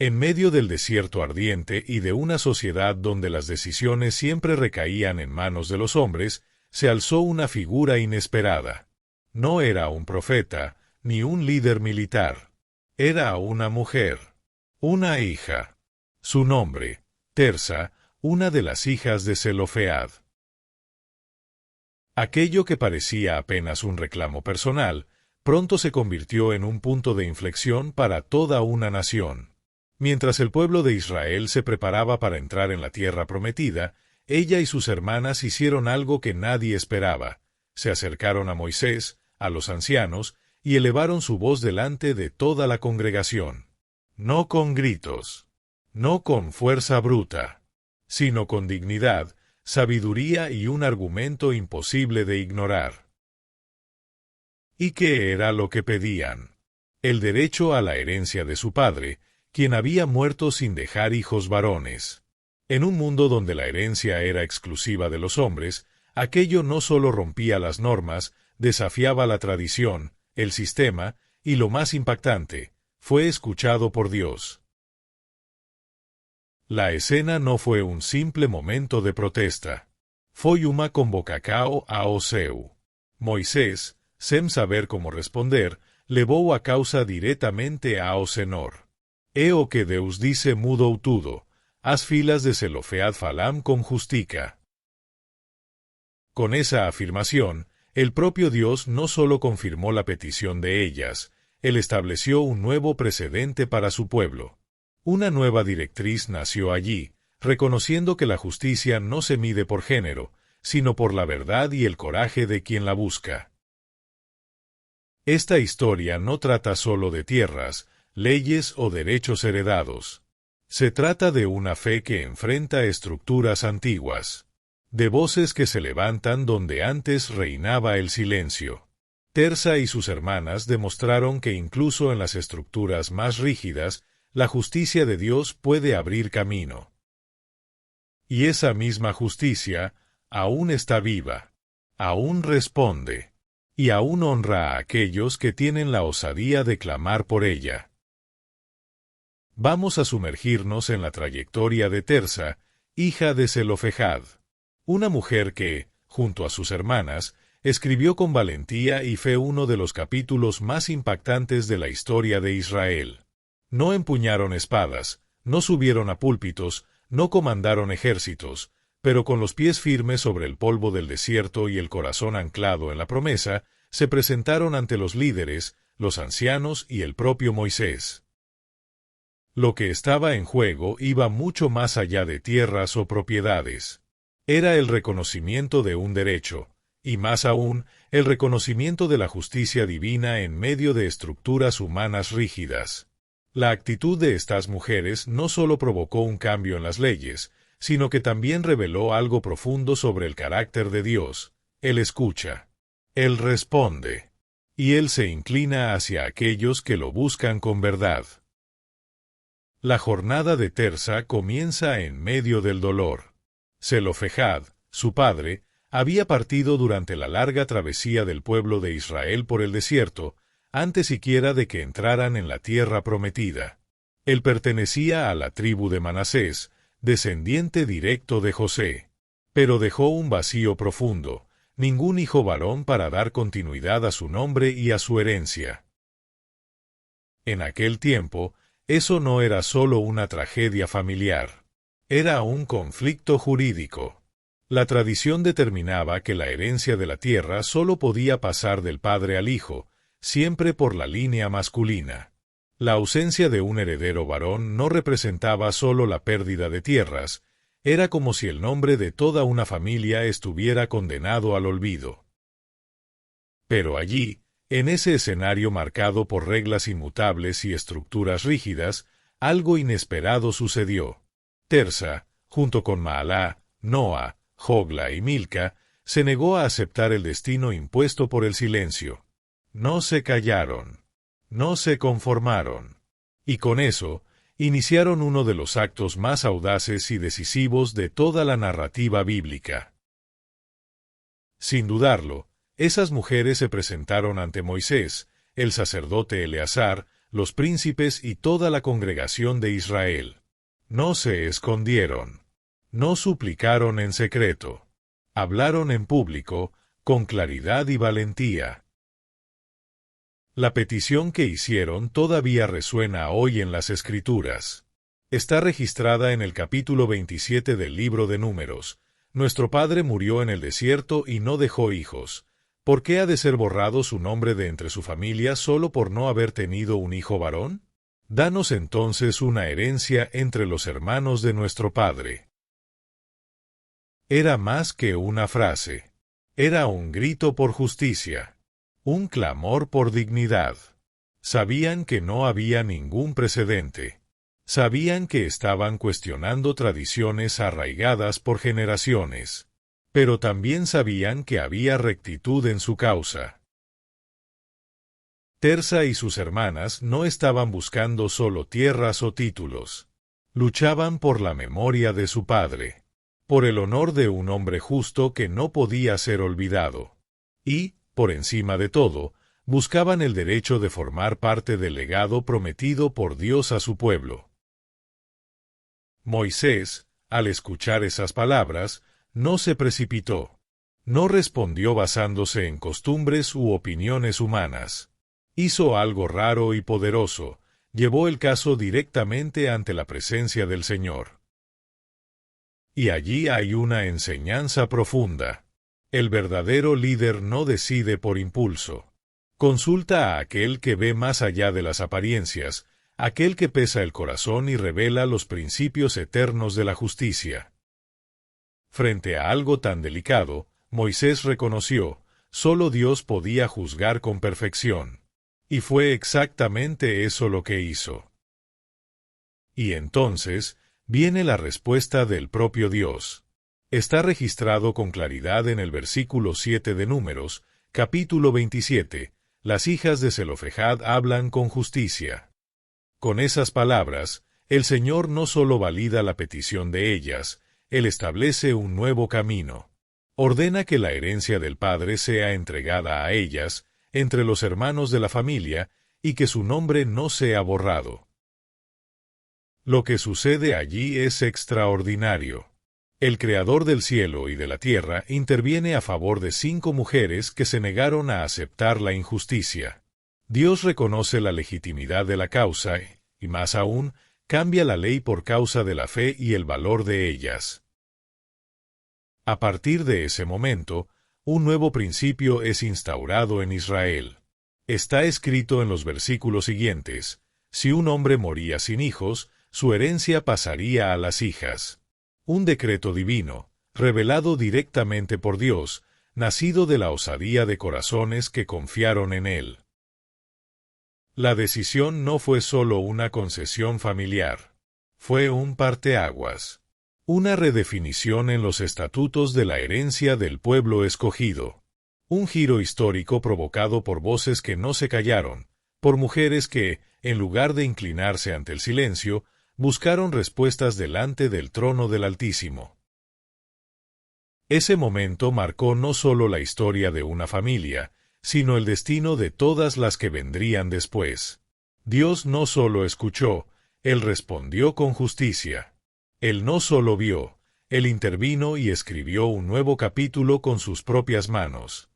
En medio del desierto ardiente y de una sociedad donde las decisiones siempre recaían en manos de los hombres, se alzó una figura inesperada. No era un profeta, ni un líder militar. Era una mujer, una hija. Su nombre, Tersa, una de las hijas de Zelofead. Aquello que parecía apenas un reclamo personal, pronto se convirtió en un punto de inflexión para toda una nación. Mientras el pueblo de Israel se preparaba para entrar en la tierra prometida, ella y sus hermanas hicieron algo que nadie esperaba. Se acercaron a Moisés, a los ancianos, y elevaron su voz delante de toda la congregación. No con gritos, no con fuerza bruta, sino con dignidad, sabiduría y un argumento imposible de ignorar. ¿Y qué era lo que pedían? El derecho a la herencia de su padre, quien había muerto sin dejar hijos varones. En un mundo donde la herencia era exclusiva de los hombres, aquello no solo rompía las normas, desafiaba la tradición, el sistema, y lo más impactante, fue escuchado por Dios. La escena no fue un simple momento de protesta. Foyuma convocacao a Oseu. Moisés, sem saber cómo responder, levou a causa diretamente ao Senhor. E o que Deus dice mudou tudo, as filas de Zelofead falam con justica. Con esa afirmación, el propio Dios no solo confirmó la petición de ellas, él estableció un nuevo precedente para su pueblo. Una nueva directriz nació allí, reconociendo que la justicia no se mide por género, sino por la verdad y el coraje de quien la busca. Esta historia no trata solo de tierras, leyes o derechos heredados. Se trata de una fe que enfrenta estructuras antiguas, de voces que se levantan donde antes reinaba el silencio. Tersa y sus hermanas demostraron que incluso en las estructuras más rígidas, la justicia de Dios puede abrir camino. Y esa misma justicia aún está viva, aún responde, y aún honra a aquellos que tienen la osadía de clamar por ella. Vamos a sumergirnos en la trayectoria de Tersa, hija de Zelofejad, una mujer que, junto a sus hermanas, escribió con valentía y fe uno de los capítulos más impactantes de la historia de Israel. No empuñaron espadas, no subieron a púlpitos, no comandaron ejércitos, pero con los pies firmes sobre el polvo del desierto y el corazón anclado en la promesa, se presentaron ante los líderes, los ancianos y el propio Moisés. Lo que estaba en juego iba mucho más allá de tierras o propiedades. Era el reconocimiento de un derecho, y más aún, el reconocimiento de la justicia divina en medio de estructuras humanas rígidas. La actitud de estas mujeres no solo provocó un cambio en las leyes, sino que también reveló algo profundo sobre el carácter de Dios. Él escucha, Él responde, y Él se inclina hacia aquellos que lo buscan con verdad. La jornada de Tersa comienza en medio del dolor. Zelofejad, su padre, había partido durante la larga travesía del pueblo de Israel por el desierto, antes siquiera de que entraran en la tierra prometida. Él pertenecía a la tribu de Manasés, descendiente directo de José. Pero dejó un vacío profundo, ningún hijo varón para dar continuidad a su nombre y a su herencia. En aquel tiempo, eso no era solo una tragedia familiar. Era un conflicto jurídico. La tradición determinaba que la herencia de la tierra solo podía pasar del padre al hijo, siempre por la línea masculina. La ausencia de un heredero varón no representaba solo la pérdida de tierras, era como si el nombre de toda una familia estuviera condenado al olvido. Pero allí, en ese escenario marcado por reglas inmutables y estructuras rígidas, algo inesperado sucedió. Tersa, junto con Maalá, Noa, Jogla y Milca, se negó a aceptar el destino impuesto por el silencio. No se callaron, no se conformaron, y con eso, iniciaron uno de los actos más audaces y decisivos de toda la narrativa bíblica. Sin dudarlo, esas mujeres se presentaron ante Moisés, el sacerdote Eleazar, los príncipes y toda la congregación de Israel. No se escondieron. No suplicaron en secreto. Hablaron en público, con claridad y valentía. La petición que hicieron todavía resuena hoy en las Escrituras. Está registrada en el capítulo 27 del libro de Números. Nuestro padre murió en el desierto y no dejó hijos. ¿Por qué ha de ser borrado su nombre de entre su familia solo por no haber tenido un hijo varón? Danos entonces una herencia entre los hermanos de nuestro padre. Era más que una frase. Era un grito por justicia. Un clamor por dignidad. Sabían que no había ningún precedente. Sabían que estaban cuestionando tradiciones arraigadas por generaciones. Pero también sabían que había rectitud en su causa. Tersa y sus hermanas no estaban buscando solo tierras o títulos. Luchaban por la memoria de su padre. Por el honor de un hombre justo que no podía ser olvidado. Y, por encima de todo, buscaban el derecho de formar parte del legado prometido por Dios a su pueblo. Moisés, al escuchar esas palabras, no se precipitó. No respondió basándose en costumbres u opiniones humanas. Hizo algo raro y poderoso, llevó el caso directamente ante la presencia del Señor. Y allí hay una enseñanza profunda. El verdadero líder no decide por impulso. Consulta a aquel que ve más allá de las apariencias, aquel que pesa el corazón y revela los principios eternos de la justicia. Frente a algo tan delicado, Moisés reconoció, solo Dios podía juzgar con perfección. Y fue exactamente eso lo que hizo. Y entonces, viene la respuesta del propio Dios. Está registrado con claridad en el versículo 7 de Números, capítulo 27, las hijas de Zelofejad hablan con justicia. Con esas palabras, el Señor no solo valida la petición de ellas, Él establece un nuevo camino. Ordena que la herencia del Padre sea entregada a ellas, entre los hermanos de la familia, y que su nombre no sea borrado. Lo que sucede allí es extraordinario. El Creador del cielo y de la tierra interviene a favor de 5 mujeres que se negaron a aceptar la injusticia. Dios reconoce la legitimidad de la causa y, más aún, cambia la ley por causa de la fe y el valor de ellas. A partir de ese momento, un nuevo principio es instaurado en Israel. Está escrito en los versículos siguientes: si un hombre moría sin hijos, su herencia pasaría a las hijas. Un decreto divino, revelado directamente por Dios, nacido de la osadía de corazones que confiaron en Él. La decisión no fue solo una concesión familiar. Fue un parteaguas. Una redefinición en los estatutos de la herencia del pueblo escogido. Un giro histórico provocado por voces que no se callaron, por mujeres que, en lugar de inclinarse ante el silencio, buscaron respuestas delante del trono del Altísimo. Ese momento marcó no solo la historia de una familia, sino el destino de todas las que vendrían después. Dios no solo escuchó, Él respondió con justicia. Él no solo vio, Él intervino y escribió un nuevo capítulo con sus propias manos.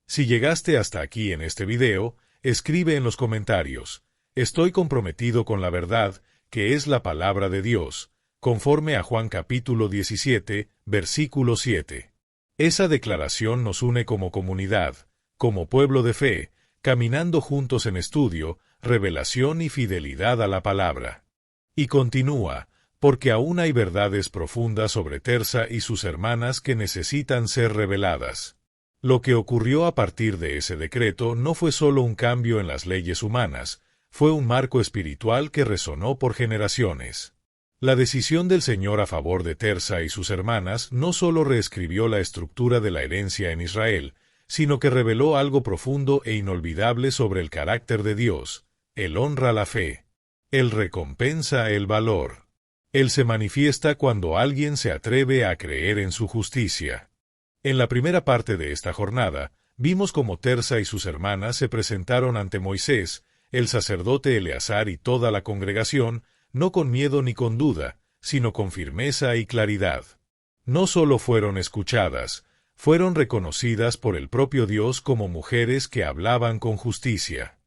Si llegaste hasta aquí en este video, escribe en los comentarios: estoy comprometido con la verdad, que es la palabra de Dios, conforme a Juan capítulo 17, versículo 7. Esa declaración nos une como comunidad, como pueblo de fe, caminando juntos en estudio, revelación y fidelidad a la palabra. Y continúa, porque aún hay verdades profundas sobre Tersa y sus hermanas que necesitan ser reveladas. Lo que ocurrió a partir de ese decreto no fue solo un cambio en las leyes humanas, fue un marco espiritual que resonó por generaciones. La decisión del Señor a favor de Tersa y sus hermanas no solo reescribió la estructura de la herencia en Israel, sino que reveló algo profundo e inolvidable sobre el carácter de Dios. Él honra la fe. Él recompensa el valor. Él se manifiesta cuando alguien se atreve a creer en su justicia. En la primera parte de esta jornada, vimos cómo Tersa y sus hermanas se presentaron ante Moisés, el sacerdote Eleazar y toda la congregación, no con miedo ni con duda, sino con firmeza y claridad. No solo fueron escuchadas, fueron reconocidas por el propio Dios como mujeres que hablaban con justicia.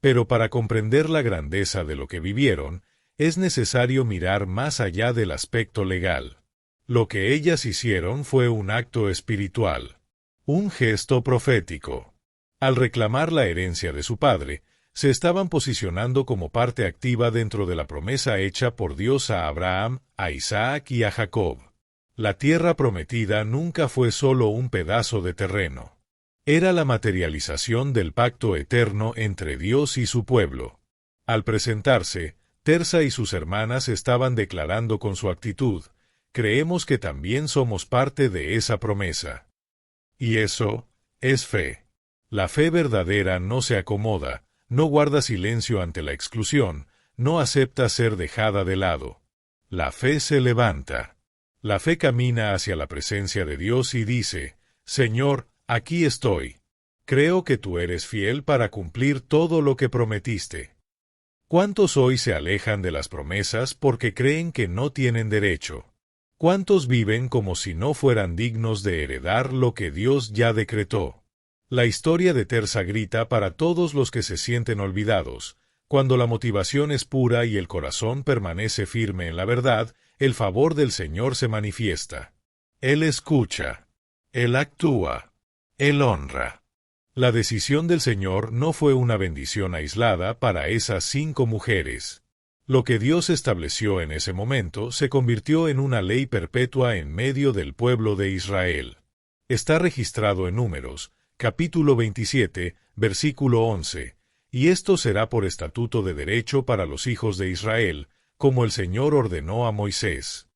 Pero para comprender la grandeza de lo que vivieron, es necesario mirar más allá del aspecto legal. Lo que ellas hicieron fue un acto espiritual, un gesto profético. Al reclamar la herencia de su padre, se estaban posicionando como parte activa dentro de la promesa hecha por Dios a Abraham, a Isaac y a Jacob. La tierra prometida nunca fue solo un pedazo de terreno. Era la materialización del pacto eterno entre Dios y su pueblo. Al presentarse, Tersa y sus hermanas estaban declarando con su actitud: creemos que también somos parte de esa promesa. Y eso es fe. La fe verdadera no se acomoda, no guarda silencio ante la exclusión, no acepta ser dejada de lado. La fe se levanta. La fe camina hacia la presencia de Dios y dice: Señor, aquí estoy. Creo que tú eres fiel para cumplir todo lo que prometiste. ¿Cuántos hoy se alejan de las promesas porque creen que no tienen derecho? ¿Cuántos viven como si no fueran dignos de heredar lo que Dios ya decretó? La historia de Tersa grita para todos los que se sienten olvidados. Cuando la motivación es pura y el corazón permanece firme en la verdad, el favor del Señor se manifiesta. Él escucha. Él actúa. Él honra. La decisión del Señor no fue una bendición aislada para esas 5 mujeres. Lo que Dios estableció en ese momento se convirtió en una ley perpetua en medio del pueblo de Israel. Está registrado en Números, capítulo 27, versículo 11, y esto será por estatuto de derecho para los hijos de Israel, como el Señor ordenó a Moisés.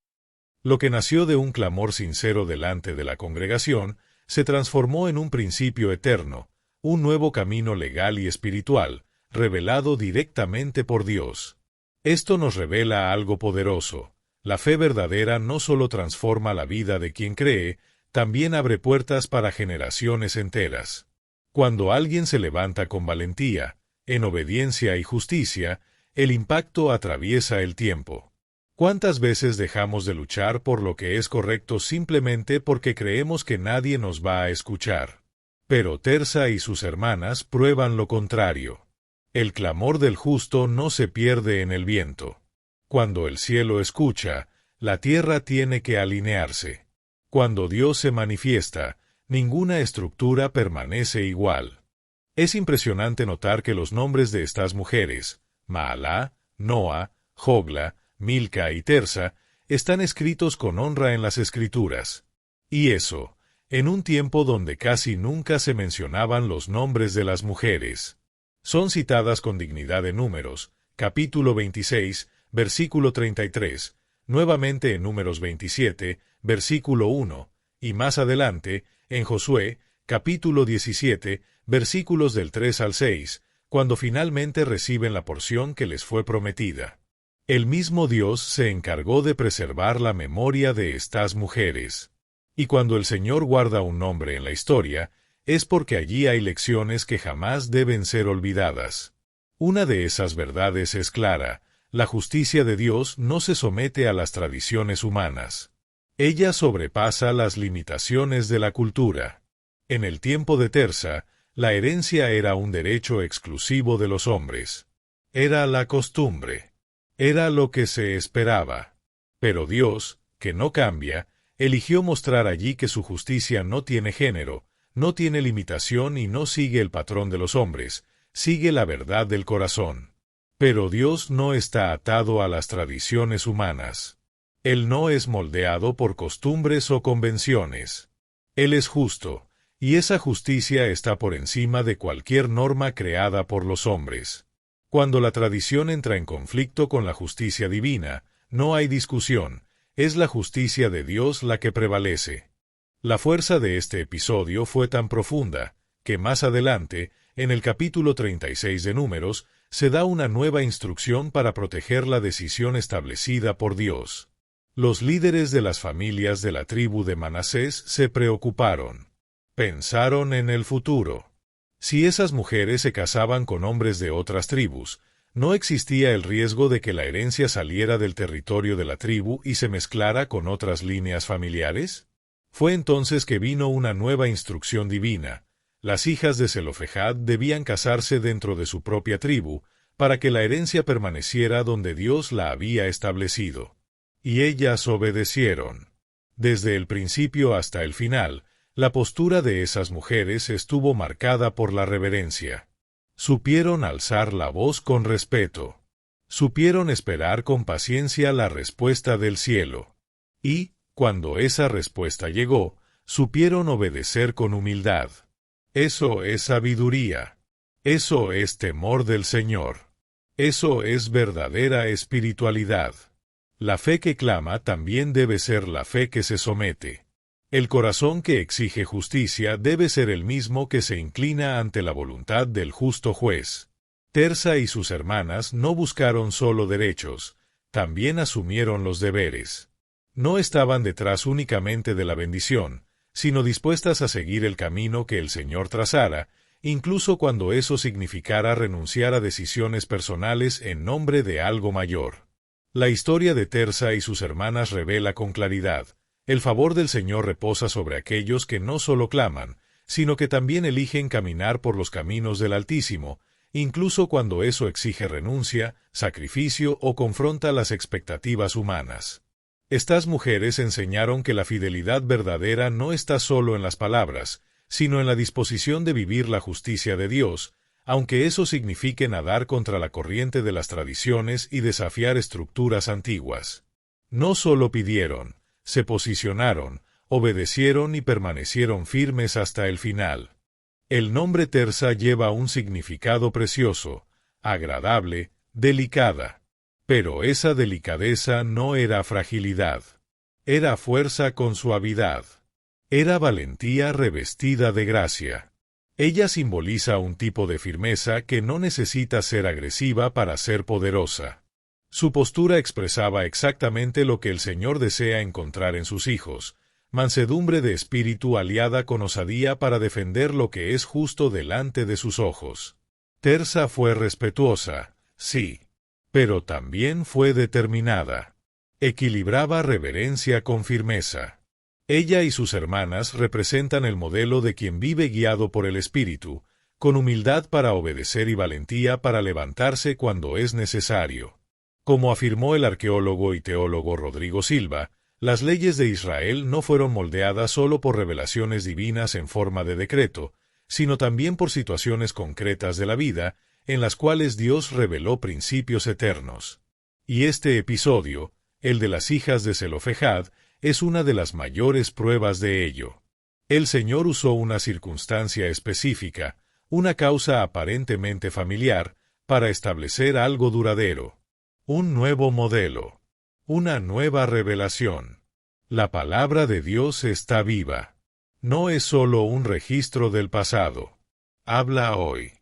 Lo que nació de un clamor sincero delante de la congregación, se transformó en un principio eterno, un nuevo camino legal y espiritual, revelado directamente por Dios. Esto nos revela algo poderoso. La fe verdadera no solo transforma la vida de quien cree, también abre puertas para generaciones enteras. Cuando alguien se levanta con valentía, en obediencia y justicia, el impacto atraviesa el tiempo. ¿Cuántas veces dejamos de luchar por lo que es correcto simplemente porque creemos que nadie nos va a escuchar? Pero Tersa y sus hermanas prueban lo contrario. El clamor del justo no se pierde en el viento. Cuando el cielo escucha, la tierra tiene que alinearse. Cuando Dios se manifiesta, ninguna estructura permanece igual. Es impresionante notar que los nombres de estas mujeres, Mahalá, Noa, Jogla, Milca y Tersa, están escritos con honra en las Escrituras. Y eso, en un tiempo donde casi nunca se mencionaban los nombres de las mujeres. Son citadas con dignidad en Números, capítulo 26, versículo 33, nuevamente en Números 27, versículo 1, y más adelante, en Josué, capítulo 17, versículos del 3 al 6, cuando finalmente reciben la porción que les fue prometida. El mismo Dios se encargó de preservar la memoria de estas mujeres. Y cuando el Señor guarda un nombre en la historia, es porque allí hay lecciones que jamás deben ser olvidadas. Una de esas verdades es clara: la justicia de Dios no se somete a las tradiciones humanas. Ella sobrepasa las limitaciones de la cultura. En el tiempo de Tersa, la herencia era un derecho exclusivo de los hombres. Era la costumbre. Era lo que se esperaba. Pero Dios, que no cambia, eligió mostrar allí que su justicia no tiene género, no tiene limitación y no sigue el patrón de los hombres, sigue la verdad del corazón. Pero Dios no está atado a las tradiciones humanas. Él no es moldeado por costumbres o convenciones. Él es justo, y esa justicia está por encima de cualquier norma creada por los hombres. Cuando la tradición entra en conflicto con la justicia divina, no hay discusión, es la justicia de Dios la que prevalece. La fuerza de este episodio fue tan profunda, que más adelante, en el capítulo 36 de Números, se da una nueva instrucción para proteger la decisión establecida por Dios. Los líderes de las familias de la tribu de Manasés se preocuparon. Pensaron en el futuro. Si esas mujeres se casaban con hombres de otras tribus, ¿no existía el riesgo de que la herencia saliera del territorio de la tribu y se mezclara con otras líneas familiares? Fue entonces que vino una nueva instrucción divina. Las hijas de Zelofejad debían casarse dentro de su propia tribu, para que la herencia permaneciera donde Dios la había establecido. Y ellas obedecieron. Desde el principio hasta el final, la postura de esas mujeres estuvo marcada por la reverencia. Supieron alzar la voz con respeto. Supieron esperar con paciencia la respuesta del cielo. Y, cuando esa respuesta llegó, supieron obedecer con humildad. Eso es sabiduría. Eso es temor del Señor. Eso es verdadera espiritualidad. La fe que clama también debe ser la fe que se somete. El corazón que exige justicia debe ser el mismo que se inclina ante la voluntad del justo juez. Tersa y sus hermanas no buscaron solo derechos, también asumieron los deberes. No estaban detrás únicamente de la bendición, sino dispuestas a seguir el camino que el Señor trazara, incluso cuando eso significara renunciar a decisiones personales en nombre de algo mayor. La historia de Tersa y sus hermanas revela con claridad: el favor del Señor reposa sobre aquellos que no solo claman, sino que también eligen caminar por los caminos del Altísimo, incluso cuando eso exige renuncia, sacrificio o confronta las expectativas humanas. Estas mujeres enseñaron que la fidelidad verdadera no está solo en las palabras, sino en la disposición de vivir la justicia de Dios, aunque eso signifique nadar contra la corriente de las tradiciones y desafiar estructuras antiguas. No solo pidieron, se posicionaron, obedecieron y permanecieron firmes hasta el final. El nombre Tersa lleva un significado precioso, agradable, delicada. Pero esa delicadeza no era fragilidad. Era fuerza con suavidad. Era valentía revestida de gracia. Ella simboliza un tipo de firmeza que no necesita ser agresiva para ser poderosa. Su postura expresaba exactamente lo que el Señor desea encontrar en sus hijos: mansedumbre de espíritu aliada con osadía para defender lo que es justo delante de sus ojos. Tersa fue respetuosa, sí, pero también fue determinada. Equilibraba reverencia con firmeza. Ella y sus hermanas representan el modelo de quien vive guiado por el Espíritu, con humildad para obedecer y valentía para levantarse cuando es necesario. Como afirmó el arqueólogo y teólogo Rodrigo Silva, las leyes de Israel no fueron moldeadas solo por revelaciones divinas en forma de decreto, sino también por situaciones concretas de la vida, en las cuales Dios reveló principios eternos. Y este episodio, el de las hijas de Zelofejad, es una de las mayores pruebas de ello. El Señor usó una circunstancia específica, una causa aparentemente familiar, para establecer algo duradero. Un nuevo modelo. Una nueva revelación. La palabra de Dios está viva. No es solo un registro del pasado. Habla hoy.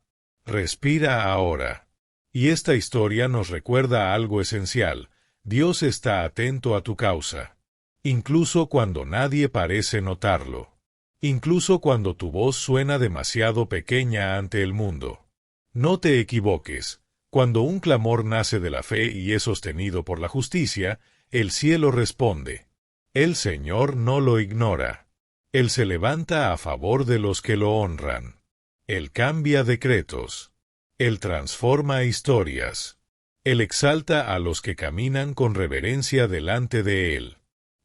Respira ahora. Y esta historia nos recuerda algo esencial: Dios está atento a tu causa. Incluso cuando nadie parece notarlo. Incluso cuando tu voz suena demasiado pequeña ante el mundo. No te equivoques. Cuando un clamor nace de la fe y es sostenido por la justicia, el cielo responde. El Señor no lo ignora. Él se levanta a favor de los que lo honran. Él cambia decretos. Él transforma historias. Él exalta a los que caminan con reverencia delante de Él.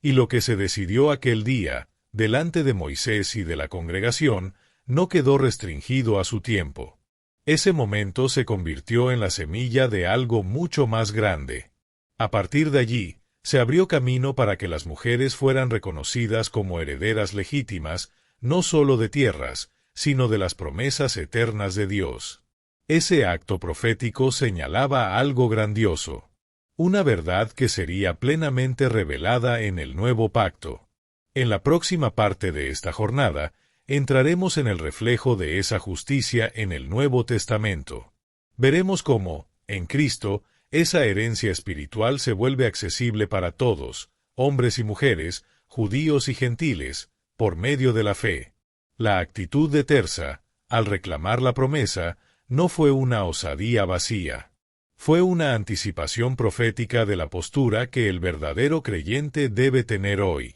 Y lo que se decidió aquel día, delante de Moisés y de la congregación, no quedó restringido a su tiempo. Ese momento se convirtió en la semilla de algo mucho más grande. A partir de allí, se abrió camino para que las mujeres fueran reconocidas como herederas legítimas, no solo de tierras, sino de las promesas eternas de Dios. Ese acto profético señalaba algo grandioso. Una verdad que sería plenamente revelada en el nuevo pacto. En la próxima parte de esta jornada, entraremos en el reflejo de esa justicia en el Nuevo Testamento. Veremos cómo, en Cristo, esa herencia espiritual se vuelve accesible para todos, hombres y mujeres, judíos y gentiles, por medio de la fe. La actitud de Tersa, al reclamar la promesa, no fue una osadía vacía. Fue una anticipación profética de la postura que el verdadero creyente debe tener hoy.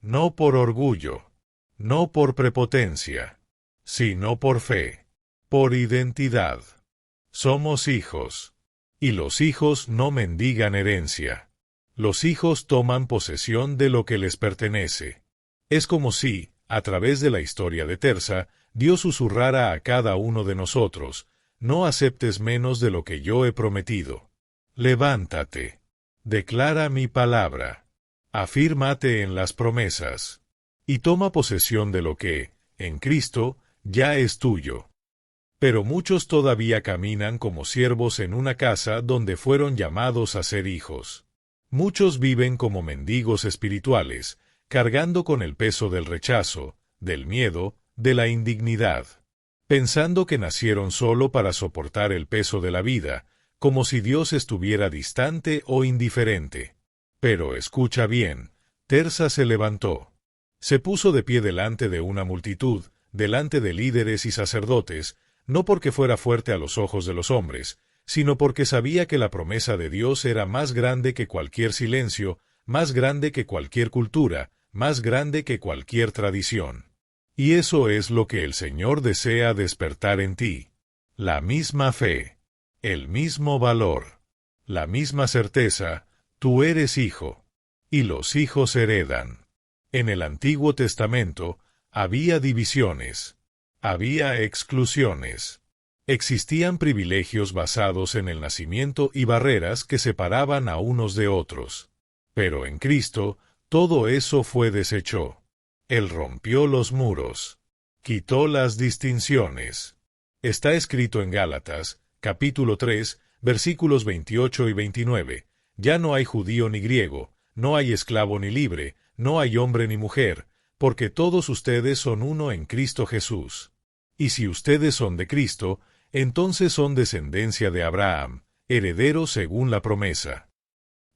No por orgullo, no por prepotencia, sino por fe, por identidad. Somos hijos. Y los hijos no mendigan herencia. Los hijos toman posesión de lo que les pertenece. Es como si, a través de la historia de Tersa, Dios susurrara a cada uno de nosotros: no aceptes menos de lo que yo he prometido. Levántate. Declara mi palabra. Afírmate en las promesas. Y toma posesión de lo que, en Cristo, ya es tuyo. Pero muchos todavía caminan como siervos en una casa donde fueron llamados a ser hijos. Muchos viven como mendigos espirituales, cargando con el peso del rechazo, del miedo, de la indignidad, pensando que nacieron solo para soportar el peso de la vida, como si Dios estuviera distante o indiferente. Pero escucha bien, Tersa se levantó. Se puso de pie delante de una multitud, delante de líderes y sacerdotes, no porque fuera fuerte a los ojos de los hombres, sino porque sabía que la promesa de Dios era más grande que cualquier silencio, más grande que cualquier cultura, más grande que cualquier tradición. Y eso es lo que el Señor desea despertar en ti. La misma fe, el mismo valor, la misma certeza: tú eres hijo, y los hijos heredan. En el Antiguo Testamento había divisiones, había exclusiones. Existían privilegios basados en el nacimiento y barreras que separaban a unos de otros. Pero en Cristo, todo eso fue deshecho. Él rompió los muros, quitó las distinciones. Está escrito en Gálatas, capítulo 3, versículos 28 y 29. Ya no hay judío ni griego, no hay esclavo ni libre, no hay hombre ni mujer, porque todos ustedes son uno en Cristo Jesús. Y si ustedes son de Cristo, entonces son descendencia de Abraham, herederos según la promesa.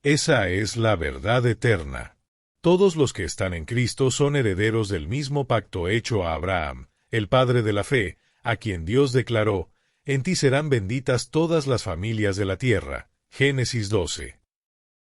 Esa es la verdad eterna. Todos los que están en Cristo son herederos del mismo pacto hecho a Abraham, el padre de la fe, a quien Dios declaró: en ti serán benditas todas las familias de la tierra. Génesis 12.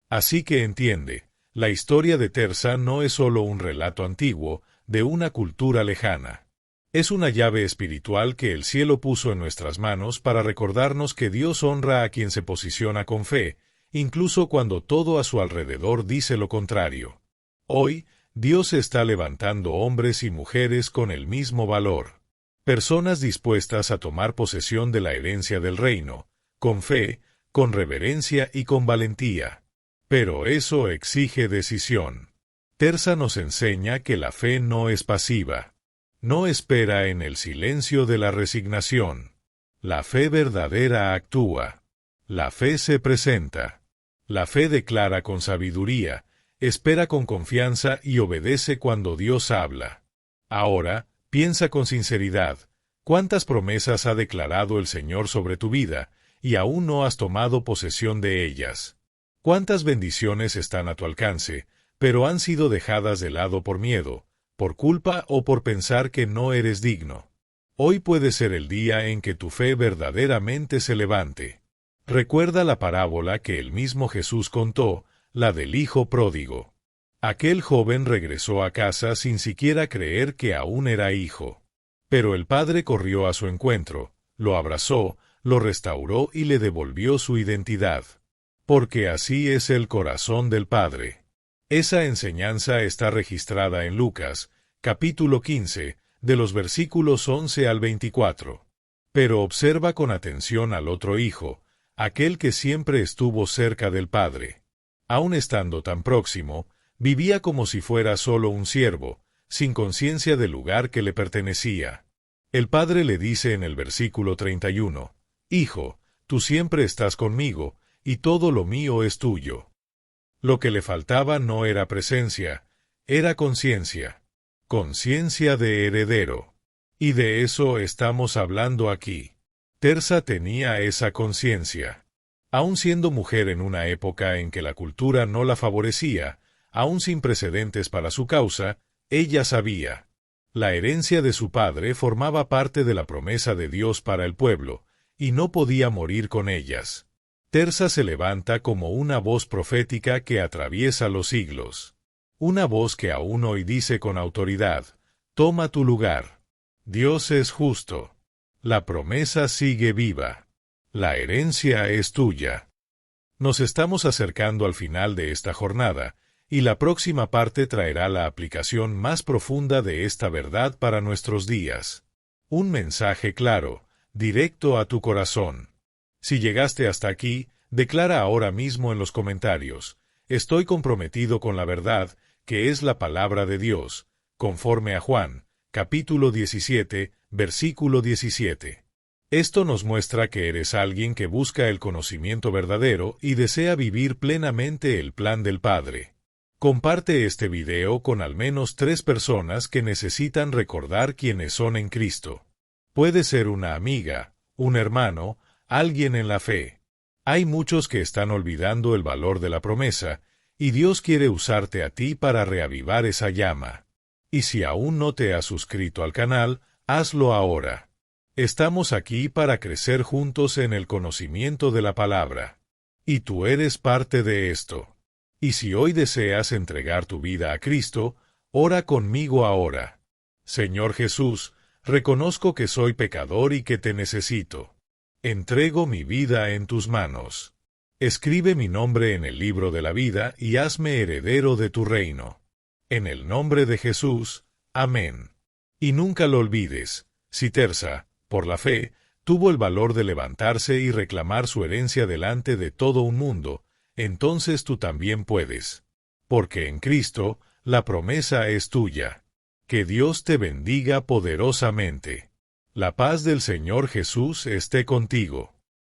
Así que entiende, la historia de Tersa no es solo un relato antiguo, de una cultura lejana. Es una llave espiritual que el cielo puso en nuestras manos para recordarnos que Dios honra a quien se posiciona con fe, incluso cuando todo a su alrededor dice lo contrario. Hoy, Dios está levantando hombres y mujeres con el mismo valor. Personas dispuestas a tomar posesión de la herencia del reino, con fe, con reverencia y con valentía. Pero eso exige decisión. Tersa nos enseña que la fe no es pasiva. No espera en el silencio de la resignación. La fe verdadera actúa. La fe se presenta. La fe declara con sabiduría, espera con confianza y obedece cuando Dios habla. Ahora, piensa con sinceridad: ¿cuántas promesas ha declarado el Señor sobre tu vida, y aún no has tomado posesión de ellas? ¿Cuántas bendiciones están a tu alcance, pero han sido dejadas de lado por miedo, por culpa o por pensar que no eres digno? Hoy puede ser el día en que tu fe verdaderamente se levante. Recuerda la parábola que el mismo Jesús contó, la del hijo pródigo. Aquel joven regresó a casa sin siquiera creer que aún era hijo. Pero el padre corrió a su encuentro, lo abrazó, lo restauró y le devolvió su identidad. Porque así es el corazón del Padre. Esa enseñanza está registrada en Lucas, capítulo 15, de los versículos 11 al 24. Pero observa con atención al otro hijo, aquel que siempre estuvo cerca del Padre. Aun estando tan próximo, vivía como si fuera solo un siervo, sin conciencia del lugar que le pertenecía. El Padre le dice en el versículo 31, «Hijo, tú siempre estás conmigo, y todo lo mío es tuyo». Lo que le faltaba no era presencia, era conciencia. Conciencia de heredero. Y de eso estamos hablando aquí. Tersa tenía esa conciencia. Aun siendo mujer en una época en que la cultura no la favorecía, aun sin precedentes para su causa, ella sabía: La herencia de su padre formaba parte de la promesa de Dios para el pueblo, y no podía morir con ellas. Tersa se levanta como una voz profética que atraviesa los siglos. Una voz que aún hoy dice con autoridad: toma tu lugar. Dios es justo. La promesa sigue viva. La herencia es tuya. Nos estamos acercando al final de esta jornada, y la próxima parte traerá la aplicación más profunda de esta verdad para nuestros días. Un mensaje claro, directo a tu corazón. Si llegaste hasta aquí, declara ahora mismo en los comentarios: estoy comprometido con la verdad, que es la palabra de Dios, conforme a Juan, capítulo 17, versículo 17. Esto nos muestra que eres alguien que busca el conocimiento verdadero y desea vivir plenamente el plan del Padre. Comparte este video con al menos 3 personas que necesitan recordar quiénes son en Cristo. Puede ser una amiga, un hermano, alguien en la fe. Hay muchos que están olvidando el valor de la promesa, y Dios quiere usarte a ti para reavivar esa llama. Y si aún no te has suscrito al canal, hazlo ahora. Estamos aquí para crecer juntos en el conocimiento de la palabra. Y tú eres parte de esto. Y si hoy deseas entregar tu vida a Cristo, ora conmigo ahora. Señor Jesús, reconozco que soy pecador y que te necesito. Entrego mi vida en tus manos. Escribe mi nombre en el libro de la vida y hazme heredero de tu reino. En el nombre de Jesús, amén. Y nunca lo olvides, si Tersa, por la fe, tuvo el valor de levantarse y reclamar su herencia delante de todo un mundo, entonces tú también puedes. Porque en Cristo, la promesa es tuya. Que Dios te bendiga poderosamente. La paz del Señor Jesús esté contigo.